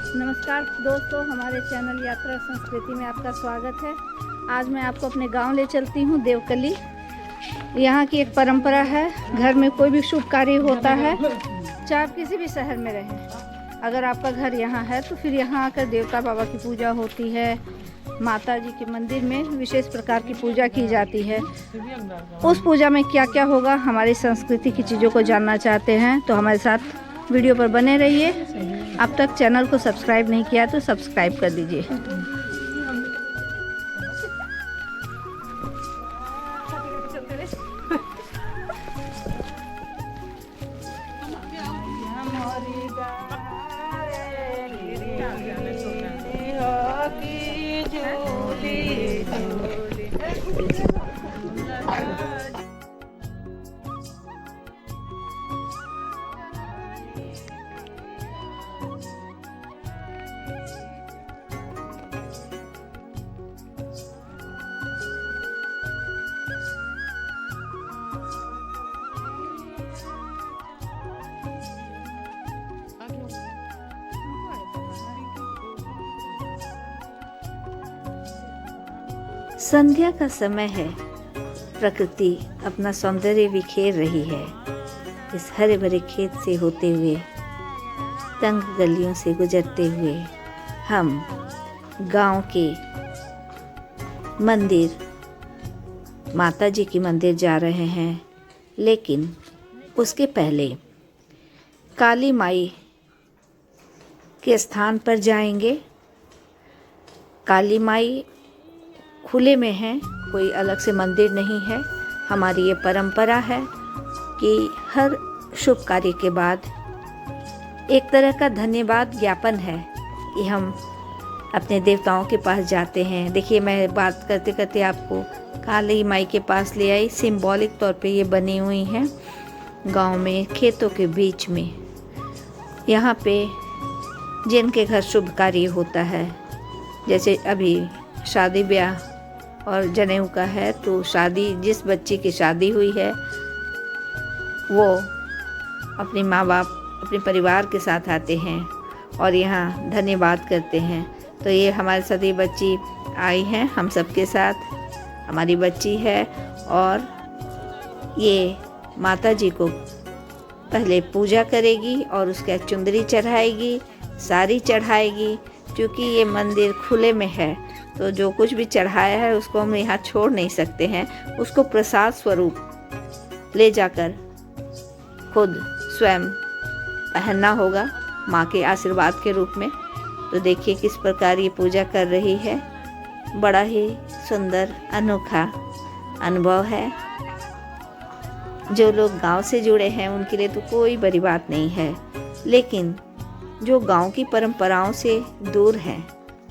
नमस्कार दोस्तों, हमारे चैनल यात्रा संस्कृति में आपका स्वागत है। आज मैं आपको अपने गांव ले चलती हूं, देवकली। यहाँ की एक परंपरा है, घर में कोई भी शुभ कार्य होता है, चाहे आप किसी भी शहर में रहें, अगर आपका घर यहाँ है तो फिर यहाँ आकर देवता बाबा की पूजा होती है। माता जी के मंदिर में विशेष प्रकार की पूजा की जाती है। उस पूजा में क्या क्या होगा, हमारी संस्कृति की चीज़ों को जानना चाहते हैं तो हमारे साथ वीडियो पर बने रहिए। अब तक चैनल को सब्सक्राइब नहीं किया तो सब्सक्राइब कर दीजिए। संध्या का समय है, प्रकृति अपना सौंदर्य बिखेर रही है। इस हरे भरे खेत से होते हुए, तंग गलियों से गुजरते हुए हम गांव के मंदिर, माता जी की मंदिर जा रहे हैं। लेकिन उसके पहले काली माई के स्थान पर जाएंगे। काली माई खुले में है, कोई अलग से मंदिर नहीं है। हमारी ये परंपरा है कि हर शुभ कार्य के बाद एक तरह का धन्यवाद ज्ञापन है कि हम अपने देवताओं के पास जाते हैं। देखिए, मैं बात करते करते आपको काली माई के पास ले आई। सिंबॉलिक तौर पे ये बनी हुई हैं गांव में, खेतों के बीच में। यहाँ पे जिनके घर शुभ कार्य होता है, जैसे अभी शादी ब्याह और जनेऊ का है, तो शादी, जिस बच्ची की शादी हुई है वो अपने माँ बाप, अपने परिवार के साथ आते हैं और यहाँ धन्यवाद करते हैं। तो ये हमारे साथ ये बच्ची आई है, हम सबके साथ हमारी बच्ची है। और ये माता जी को पहले पूजा करेगी और उसके बाद चुंदरी चढ़ाएगी, साड़ी चढ़ाएगी। क्योंकि ये मंदिर खुले में है तो जो कुछ भी चढ़ाया है उसको हम यहाँ छोड़ नहीं सकते हैं। उसको प्रसाद स्वरूप ले जाकर खुद स्वयं पहनना होगा माँ के आशीर्वाद के रूप में। तो देखिए किस प्रकार ये पूजा कर रही है। बड़ा ही सुंदर अनोखा अनुभव है। जो लोग गांव से जुड़े हैं उनके लिए तो कोई बड़ी बात नहीं है, लेकिन जो गांव की परंपराओं से दूर हैं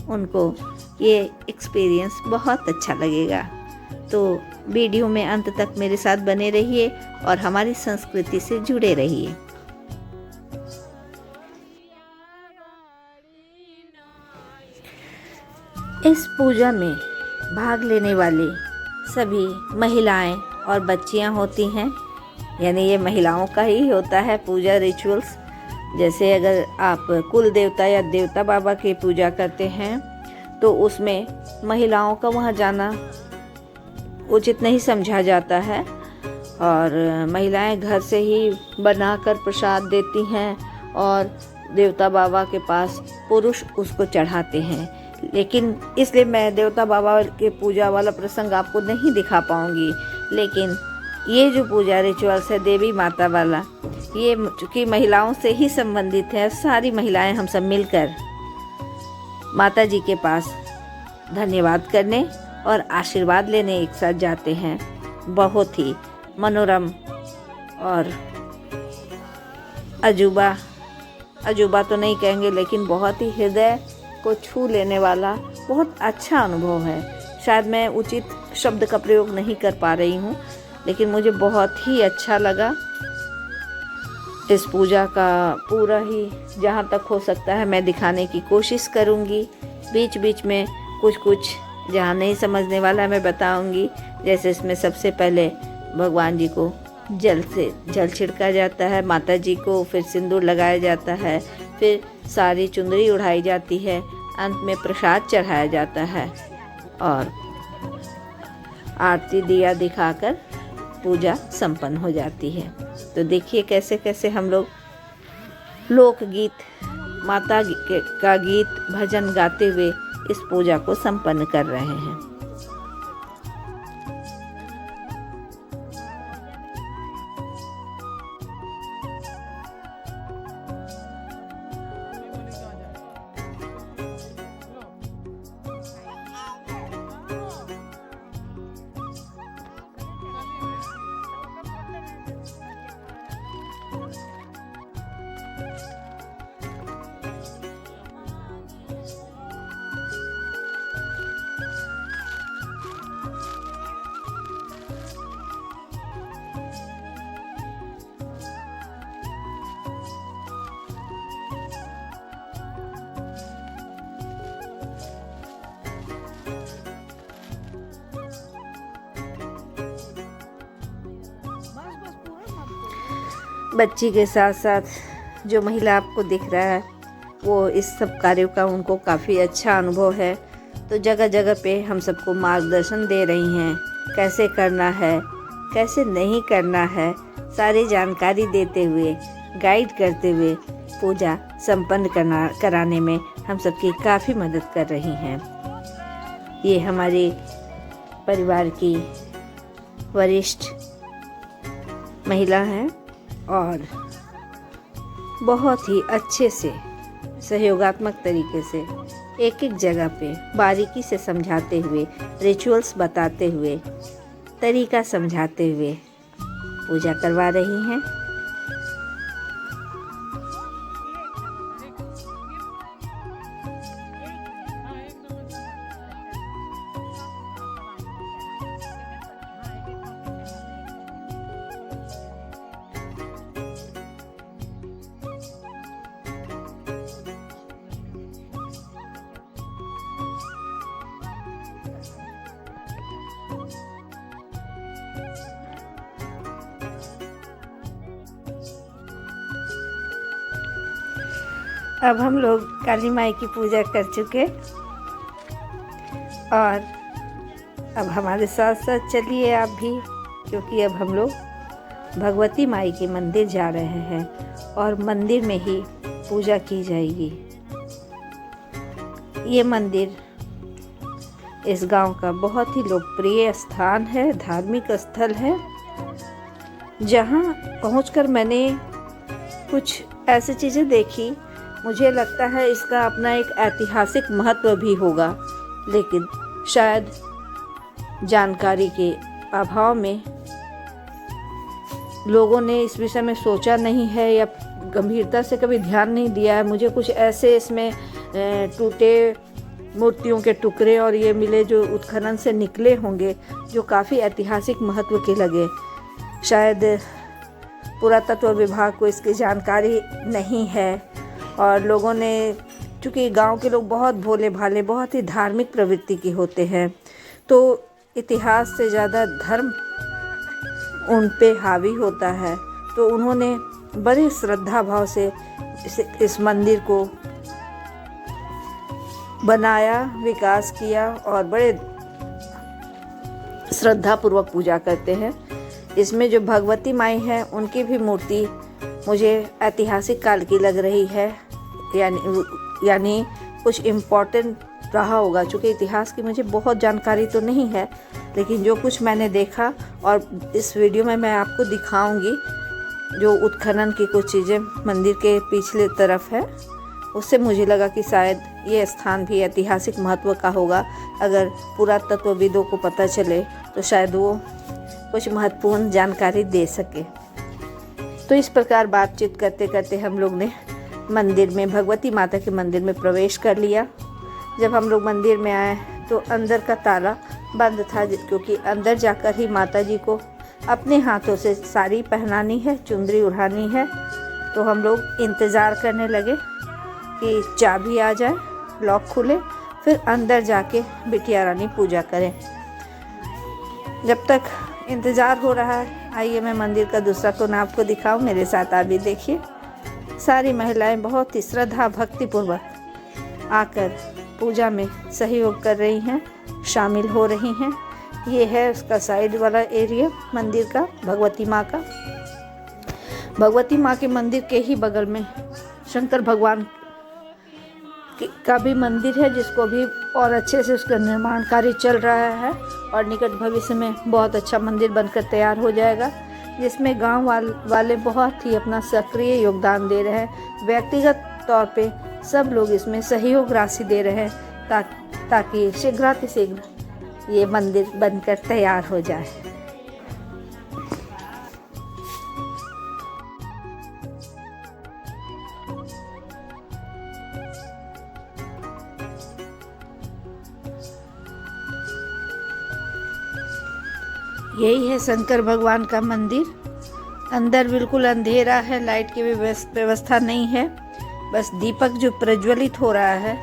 उनको ये एक्सपीरियंस बहुत अच्छा लगेगा। तो वीडियो में अंत तक मेरे साथ बने रहिए और हमारी संस्कृति से जुड़े रहिए। इस पूजा में भाग लेने वाली सभी महिलाएं और बच्चियां होती हैं, यानी ये महिलाओं का ही होता है पूजा रिचुअल्स। जैसे अगर आप कुल देवता या देवता बाबा की पूजा करते हैं तो उसमें महिलाओं का वहाँ जाना उचित नहीं समझा जाता है और महिलाएं घर से ही बनाकर प्रसाद देती हैं और देवता बाबा के पास पुरुष उसको चढ़ाते हैं। लेकिन इसलिए मैं देवता बाबा के पूजा वाला प्रसंग आपको नहीं दिखा पाऊँगी। लेकिन ये जो पूजा रिचुअल्स है देवी माता वाला, ये चूँकि महिलाओं से ही संबंधित है। सारी महिलाएं हम सब मिलकर माता जी के पास धन्यवाद करने और आशीर्वाद लेने एक साथ जाते हैं। बहुत ही मनोरम और अजूबा तो नहीं कहेंगे, लेकिन बहुत ही हृदय को छू लेने वाला बहुत अच्छा अनुभव है। शायद मैं उचित शब्द का प्रयोग नहीं कर पा रही हूँ, लेकिन मुझे बहुत ही अच्छा लगा। इस पूजा का पूरा ही जहाँ तक हो सकता है मैं दिखाने की कोशिश करूँगी। बीच बीच में कुछ जहाँ नहीं समझने वाला मैं बताऊँगी। जैसे इसमें सबसे पहले भगवान जी को जल छिड़का जाता है, माता जी को फिर सिंदूर लगाया जाता है, फिर सारी चुंदरी उड़ाई जाती है, अंत में प्रसाद चढ़ाया जाता है और आरती दिया दिखाकर पूजा संपन्न हो जाती है। तो देखिए कैसे कैसे हम लोग लोकगीत, माता का गीत, भजन गाते हुए इस पूजा को संपन्न कर रहे हैं। बच्ची के साथ साथ जो महिला आपको दिख रहा है वो इस सब कार्यों का उनको काफ़ी अच्छा अनुभव है। तो जगह जगह पे हम सबको मार्गदर्शन दे रही हैं, कैसे करना है, कैसे नहीं करना है, सारी जानकारी देते हुए, गाइड करते हुए पूजा संपन्न कराने में हम सबकी काफ़ी मदद कर रही हैं। ये हमारे परिवार की वरिष्ठ महिला हैं और बहुत ही अच्छे से सहयोगात्मक तरीके से एक एक जगह पे बारीकी से समझाते हुए, रिचुअल्स बताते हुए, तरीका समझाते हुए पूजा करवा रही हैं। अब हम लोग काली माई की पूजा कर चुके और अब हमारे साथ साथ चलिए आप भी, क्योंकि अब हम लोग भगवती माई के मंदिर जा रहे हैं और मंदिर में ही पूजा की जाएगी। ये मंदिर इस गांव का बहुत ही लोकप्रिय स्थान है, धार्मिक स्थल है, जहां पहुंचकर मैंने कुछ ऐसी चीज़ें देखी, मुझे लगता है इसका अपना एक ऐतिहासिक महत्व भी होगा, लेकिन शायद जानकारी के अभाव में लोगों ने इस विषय में सोचा नहीं है या गंभीरता से कभी ध्यान नहीं दिया है। मुझे कुछ ऐसे इसमें टूटे मूर्तियों के टुकड़े और ये मिले जो उत्खनन से निकले होंगे, जो काफ़ी ऐतिहासिक महत्व के लगे। शायद पुरातत्व विभाग को इसकी जानकारी नहीं है और लोगों ने, चूँकि गांव के लोग बहुत भोले भाले, बहुत ही धार्मिक प्रवृत्ति के होते हैं, तो इतिहास से ज़्यादा धर्म उन पे हावी होता है, तो उन्होंने बड़े श्रद्धा भाव से इस मंदिर को बनाया, विकास किया और बड़े श्रद्धापूर्वक पूजा करते हैं। इसमें जो भगवती माई है उनकी भी मूर्ति मुझे ऐतिहासिक काल की लग रही है, यानी कुछ इम्पोर्टेंट रहा होगा। चूँकि इतिहास की मुझे बहुत जानकारी तो नहीं है, लेकिन जो कुछ मैंने देखा और इस वीडियो में मैं आपको दिखाऊंगी, जो उत्खनन की कुछ चीज़ें मंदिर के पिछले तरफ है, उससे मुझे लगा कि शायद ये स्थान भी ऐतिहासिक महत्व का होगा। अगर पुरातत्वविदों को पता चले तो शायद वो कुछ महत्वपूर्ण जानकारी दे सके। तो इस प्रकार बातचीत करते करते हम लोग ने मंदिर में, भगवती माता के मंदिर में प्रवेश कर लिया। जब हम लोग मंदिर में आए तो अंदर का ताला बंद था, क्योंकि अंदर जाकर ही माता जी को अपने हाथों से साड़ी पहनानी है, चुंदरी उड़ानी है। तो हम लोग इंतज़ार करने लगे कि चाबी आ जाए, लॉक खुले, फिर अंदर जाके बिटिया रानी पूजा करें। जब तक इंतज़ार हो रहा है, आइए मैं मंदिर का दूसरा कोना आपको दिखाऊं, मेरे साथ आप भी देखिए। सारी महिलाएं बहुत ही श्रद्धा भक्तिपूर्वक आकर पूजा में सहयोग कर रही हैं, शामिल हो रही हैं। ये है उसका साइड वाला एरिया मंदिर का, भगवती माँ का। भगवती माँ के मंदिर के ही बगल में शंकर भगवान का भी मंदिर है, जिसको भी और अच्छे से उसका निर्माण कार्य चल रहा है और निकट भविष्य में बहुत अच्छा मंदिर बनकर तैयार हो जाएगा, जिसमें गांव वाले बहुत ही अपना सक्रिय योगदान दे रहे हैं। व्यक्तिगत तौर पे सब लोग इसमें सहयोग राशि दे रहे हैं ताकि शीघ्र ये मंदिर बनकर तैयार हो जाए। यही है शंकर भगवान का मंदिर। अंदर बिल्कुल अंधेरा है, लाइट की भी व्यवस्था नहीं है, बस दीपक जो प्रज्वलित हो रहा है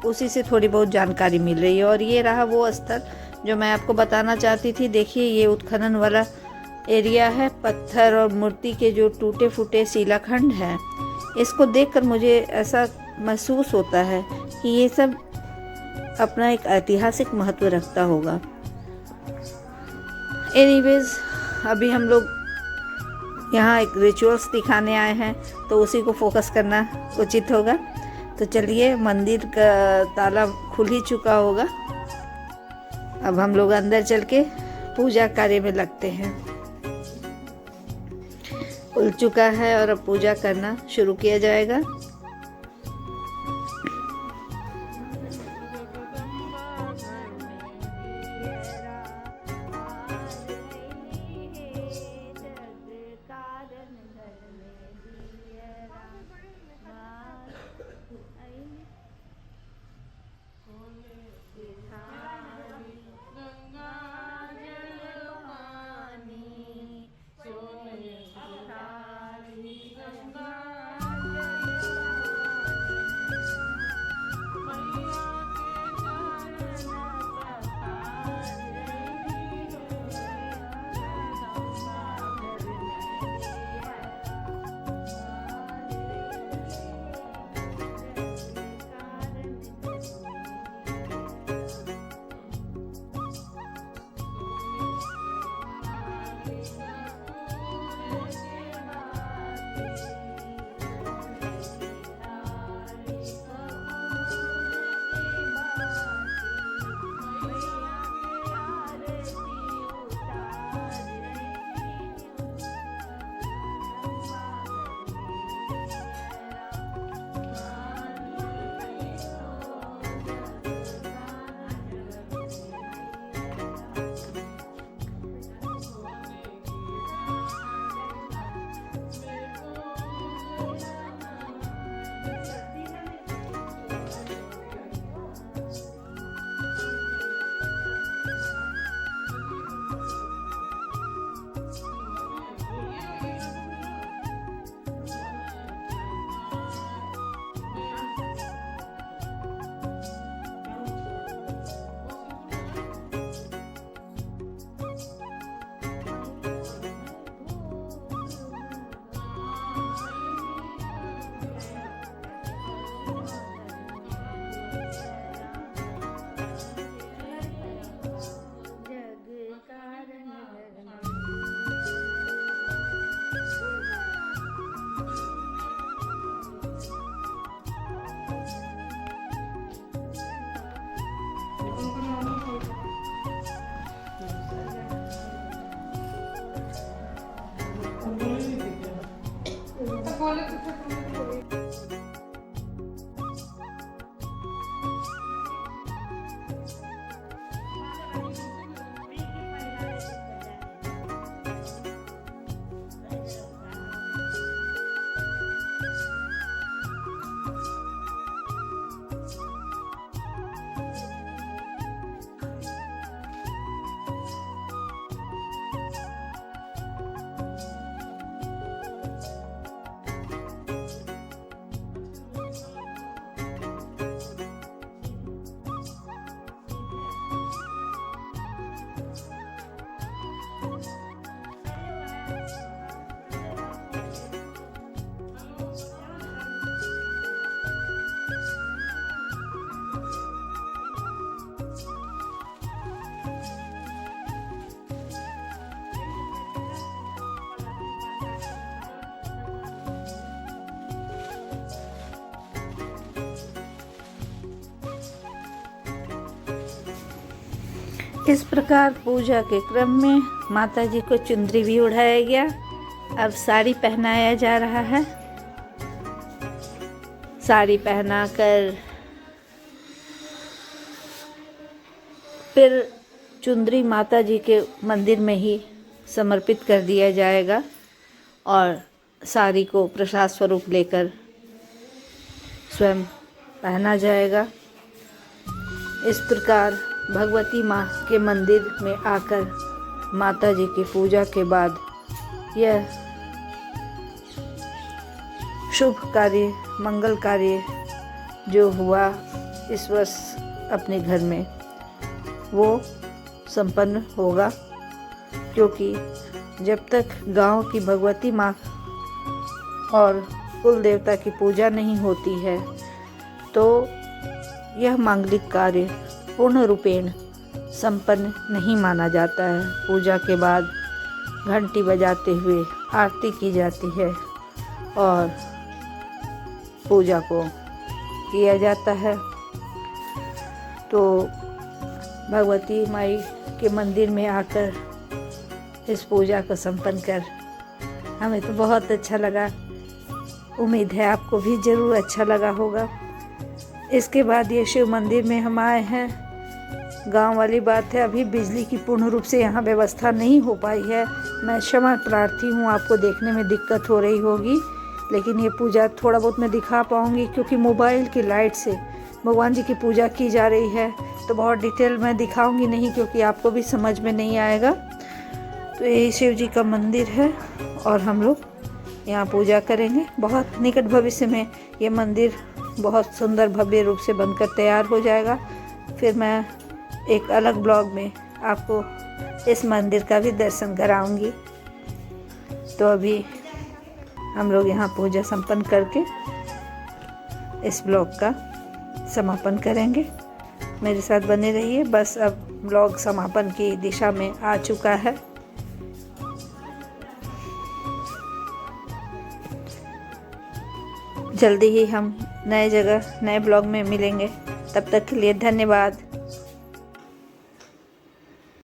उसी से थोड़ी बहुत जानकारी मिल रही है। और ये रहा वो स्थल जो मैं आपको बताना चाहती थी। देखिए, ये उत्खनन वाला एरिया है। पत्थर और मूर्ति के जो टूटे फूटे शिलाखंड हैं, इसको देखकर मुझे ऐसा महसूस होता है कि ये सब अपना एक ऐतिहासिक महत्व रखता होगा। एनीवेज, अभी हम लोग यहाँ एक रिचुअल्स दिखाने आए हैं, तो उसी को फोकस करना उचित होगा। तो चलिए, मंदिर का ताला खुल ही चुका होगा। अब हम लोग अंदर चल के पूजा कार्य में लगते हैं। खुल चुका है और अब पूजा करना शुरू किया जाएगा। इस प्रकार पूजा के क्रम में माता जी को चुंदरी भी उड़ाया गया। अब साड़ी पहनाया जा रहा है। साड़ी पहनाकर फिर चुंदरी माता जी के मंदिर में ही समर्पित कर दिया जाएगा और साड़ी को प्रसाद स्वरूप लेकर स्वयं पहना जाएगा। इस प्रकार भगवती माँ के मंदिर में आकर माता जी की पूजा के बाद यह शुभ कार्य, मंगल कार्य जो हुआ इस वर्ष अपने घर में, वो संपन्न होगा। क्योंकि जब तक गांव की भगवती माँ और कुल देवता की पूजा नहीं होती है तो यह मांगलिक कार्य पूर्ण रूपेण संपन्न नहीं माना जाता है। पूजा के बाद घंटी बजाते हुए आरती की जाती है और पूजा को किया जाता है। तो भगवती माई के मंदिर में आकर इस पूजा को संपन्न कर हमें तो बहुत अच्छा लगा। उम्मीद है आपको भी ज़रूर अच्छा लगा होगा। इसके बाद ये शिव मंदिर में हम आए हैं। गांव वाली बात है, अभी बिजली की पूर्ण रूप से यहाँ व्यवस्था नहीं हो पाई है। मैं क्षमा प्रार्थी हूँ, आपको देखने में दिक्कत हो रही होगी, लेकिन ये पूजा थोड़ा बहुत मैं दिखा पाऊँगी क्योंकि मोबाइल की लाइट से भगवान जी की पूजा की जा रही है। तो बहुत डिटेल मैं दिखाऊंगी नहीं क्योंकि आपको भी समझ में नहीं आएगा। तो यही शिव जी का मंदिर है और हम लोग यहाँ पूजा करेंगे। बहुत निकट भविष्य में ये मंदिर बहुत सुंदर भव्य रूप से बनकर तैयार हो जाएगा। फिर मैं एक अलग ब्लॉग में आपको इस मंदिर का भी दर्शन कराऊंगी। तो अभी हम लोग यहाँ पूजा संपन्न करके इस ब्लॉग का समापन करेंगे। मेरे साथ बने रहिए। बस अब ब्लॉग समापन की दिशा में आ चुका है। जल्दी ही हम नए जगह नए ब्लॉग में मिलेंगे। तब तक के लिए धन्यवाद।